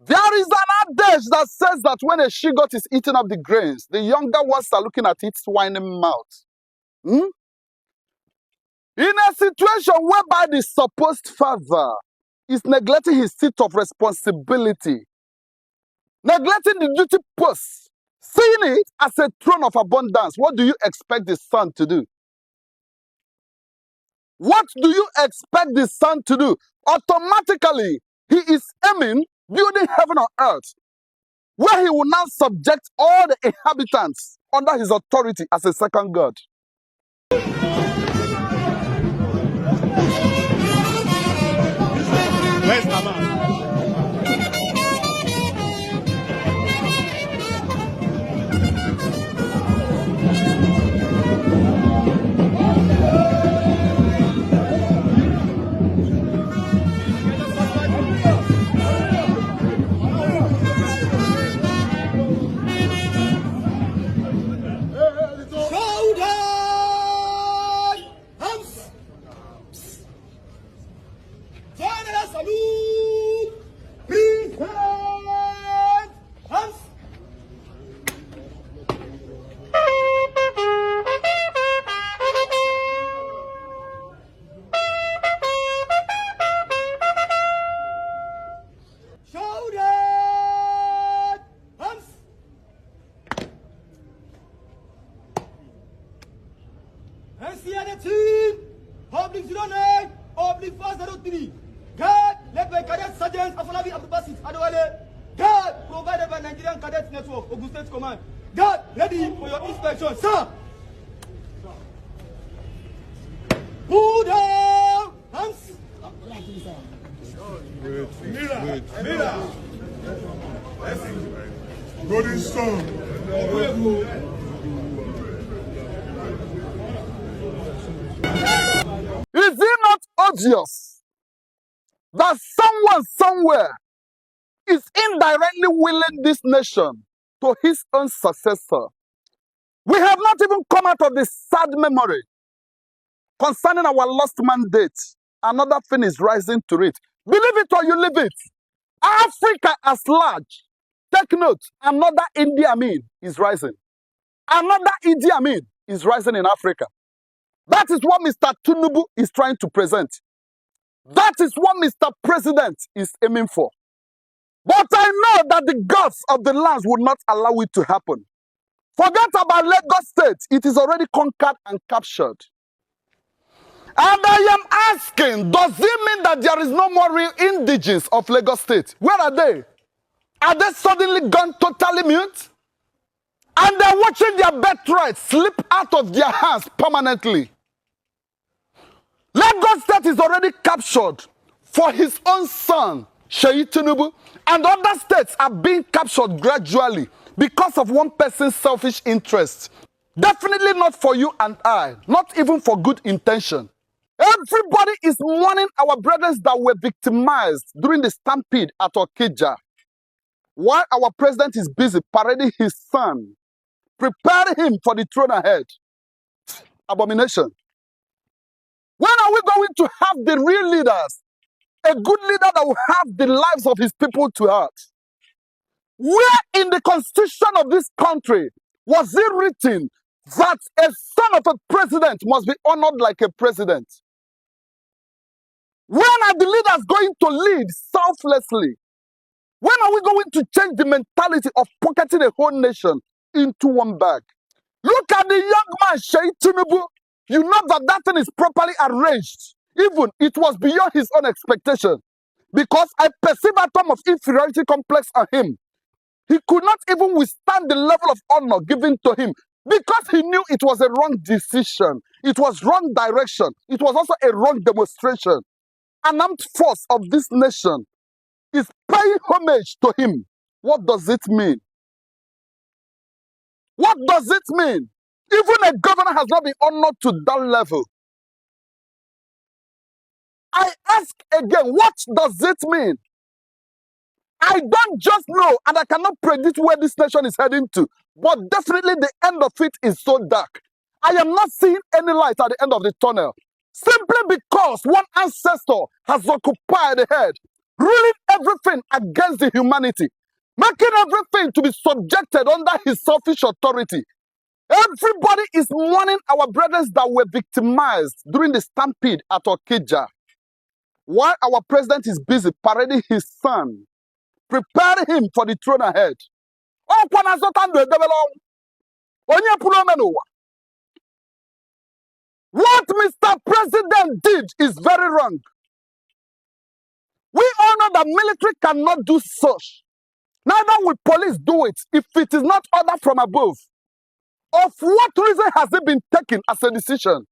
There is an adage that says that when a she-goat is eating up the grains, the younger ones are looking at its whining mouth. Hmm? In a situation whereby the supposed father is neglecting his seat of responsibility, neglecting the duty post, seeing it as a throne of abundance, what do you expect the son to do? What do you expect the son to do? Automatically, he is aiming, building heaven on earth, where he will now subject all the inhabitants under his authority as a second god. Where's Mama? Public 09, Public 403. God, let my cadet sergeant Afolabi Abdubasit Adewale. God, provided by Nigerian Cadet Network, Ogun State Command. God, ready for your inspection, sir. Pull down, hands. Wait. Golden Stone. Is it not obvious that someone somewhere is indirectly willing this nation to his own successor? We have not even come out of the sad memory concerning our lost mandate. Another thing is rising to it. Believe it or you leave it. Africa as large, take note, another Idi Amin is rising. Another Idi Amin is rising in Africa. That is what Mr. Tinubu is trying to present. That is what Mr. President is aiming for. But I know that the gods of the lands would not allow it to happen. Forget about Lagos State. It is already conquered and captured. And I am asking, does it mean that there is no more real indigenes of Lagos State? Where are they? Are they suddenly gone totally mute? And they're watching their birthright slip out of their hands permanently. Lagos State is already captured for his own son, Seyi Tinubu, and other states are being captured gradually because of one person's selfish interest. Definitely not for you and I, not even for good intention. Everybody is mourning our brothers that were victimized during the stampede at Okija, while our president is busy parading his son, preparing him for the throne ahead. Abomination. When are we going to have the real leaders? A good leader that will have the lives of his people to heart. Where in the constitution of this country was it written that a son of a president must be honored like a president? When are the leaders going to lead selflessly? When are we going to change the mentality of pocketing a whole nation into one bag? Look at the young man, Seyi Tinubu. You know that that thing is properly arranged. Even it was beyond his own expectation. Because I perceive a term of inferiority complex on him. He could not even withstand the level of honor given to him. Because he knew it was a wrong decision. It was wrong direction. It was also a wrong demonstration. An armed force of this nation is paying homage to him. What does it mean? What does it mean? Even a governor has not been honored to that level. I ask again, what does it mean? I don't just know, and I cannot predict where this nation is heading to, but definitely the end of it is so dark. I am not seeing any light at the end of the tunnel, simply because one ancestor has occupied the head, ruling everything against the humanity, making everything to be subjected under his selfish authority. Everybody is mourning our brothers that were victimized during the stampede at Okija, while our president is busy parading his son, preparing him for the throne ahead. What Mr. President did is very wrong. We all know that military cannot do such. Neither will police do it if it is not ordered from above. Of what reason has it been taken as a decision?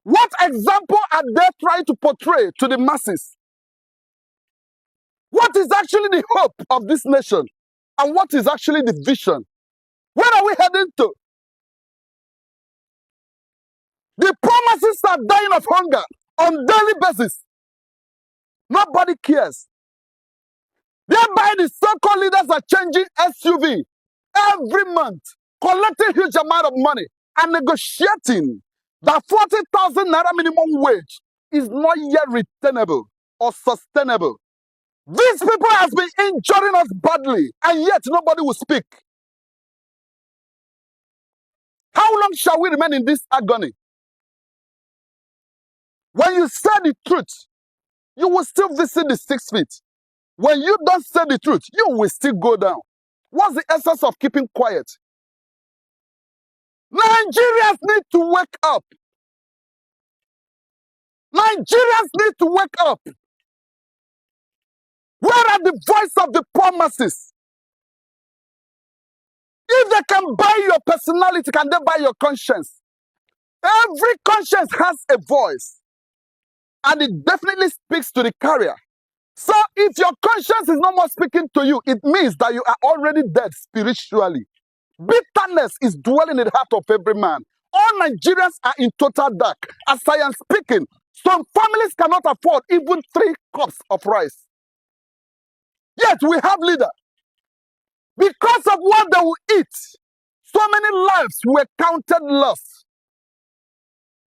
What example are they trying to portray to the masses? What is actually the hope of this nation? And what is actually the vision? Where are we heading to? The promises are dying of hunger on daily basis. Nobody cares. Thereby, the so-called leaders are changing SUV every month, collecting huge amount of money and negotiating that 40,000 naira minimum wage is not yet retainable or sustainable. These people have been injuring us badly, and yet nobody will speak. How long shall we remain in this agony? When you say the truth, you will still visit the 6 feet. When you don't say the truth, you will still go down. What's the essence of keeping quiet? Nigerians need to wake up. Nigerians need to wake up. Where are the voice of the poor masses? If they can buy your personality, can they buy your conscience? Every conscience has a voice, and it definitely speaks to the carrier. So if your conscience is no more speaking to you, it means that you are already dead spiritually. Bitterness is dwelling in the heart of every man. All Nigerians are in total dark. As I am speaking, some families cannot afford even 3 cups of rice. Yet we have leaders. Because of what they will eat, so many lives were counted lost.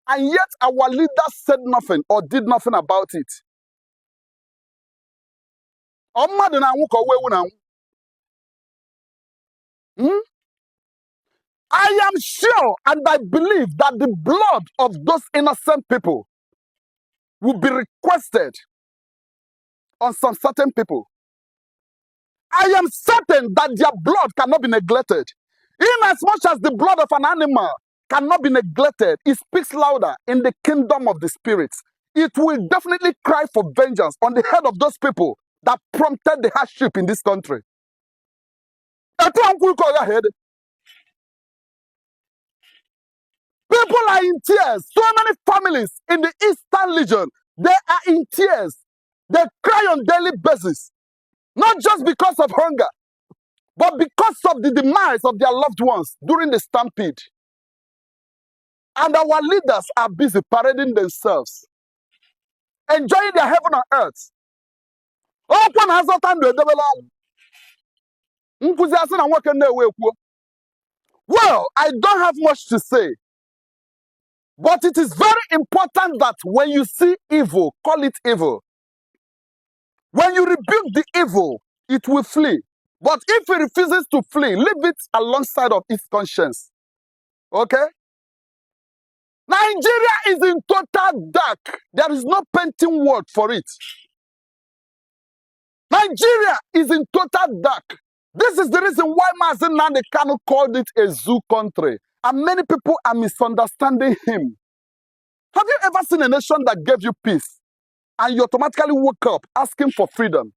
And yet our leaders said nothing or did nothing about it. I am sure and I believe that the blood of those innocent people will be requested on some certain people. I am certain that their blood cannot be neglected. Inasmuch as the blood of an animal cannot be neglected, it speaks louder in the kingdom of the spirits. It will definitely cry for vengeance on the head of those people that prompted the hardship in this country. People are in tears. So many families in the Eastern Legion, they are in tears. They cry on daily basis. Not just because of hunger, but because of the demise of their loved ones during the stampede. And our leaders are busy parading themselves, enjoying their heaven on earth. Well, I don't have much to say, but it is very important that when you see evil, call it evil. When you rebuke the evil, it will flee. But if it refuses to flee, leave it alongside of its conscience. Okay? Nigeria is in total dark. There is no painting word for it. Nigeria is in total dark. This is the reason why Mazi Nnamdi Kanu called it a zoo country. And many people are misunderstanding him. Have you ever seen a nation that gave you peace and you automatically woke up asking for freedom?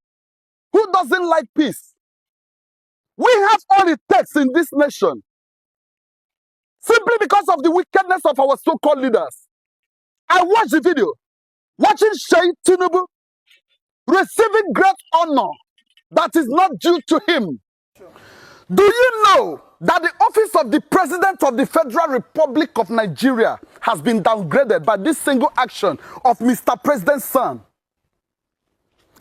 Who doesn't like peace? We have all it takes in this nation. Simply because of the wickedness of our so-called leaders. I watched the video, watching Sheikh Tinubu receiving great honor that is not due to him. Do you know that the office of the President of the Federal Republic of Nigeria has been downgraded by this single action of Mr. President's son?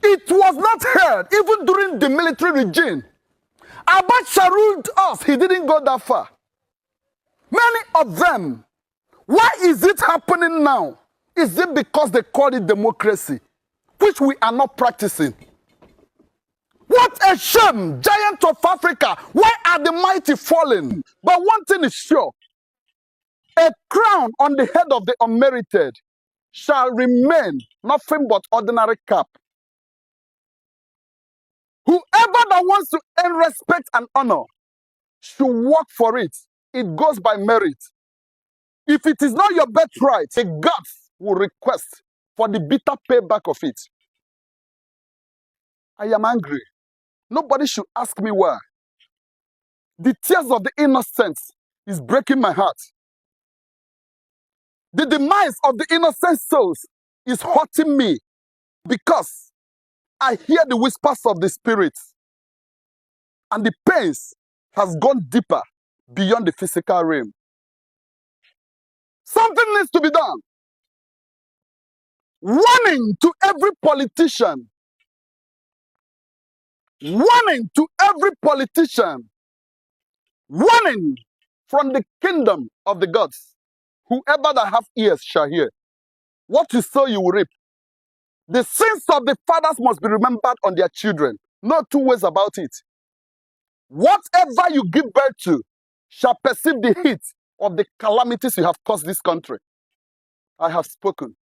It was not heard even during the military regime. Abacha ruled us, he didn't go that far. Many of them, why is it happening now? Is it because they call it democracy, which we are not practicing? A shame, giant of Africa. Why are the mighty falling? But one thing is sure. A crown on the head of the unmerited shall remain nothing but ordinary cap. Whoever that wants to earn respect and honor should work for it. It goes by merit. If it is not your birthright, the gods will request for the bitter payback of it. I am angry. Nobody should ask me why. The tears of the innocent is breaking my heart. The demise of the innocent souls is hurting me because I hear the whispers of the spirits, and the pains has gone deeper beyond the physical realm. Something needs to be done. Warning to every politician. Warning to every politician. Warning from the kingdom of the gods. Whoever that have ears shall hear. What you sow, you will reap. The sins of the fathers must be remembered on their children. No two ways about it. Whatever you give birth to shall perceive the heat of the calamities you have caused this country. I have spoken.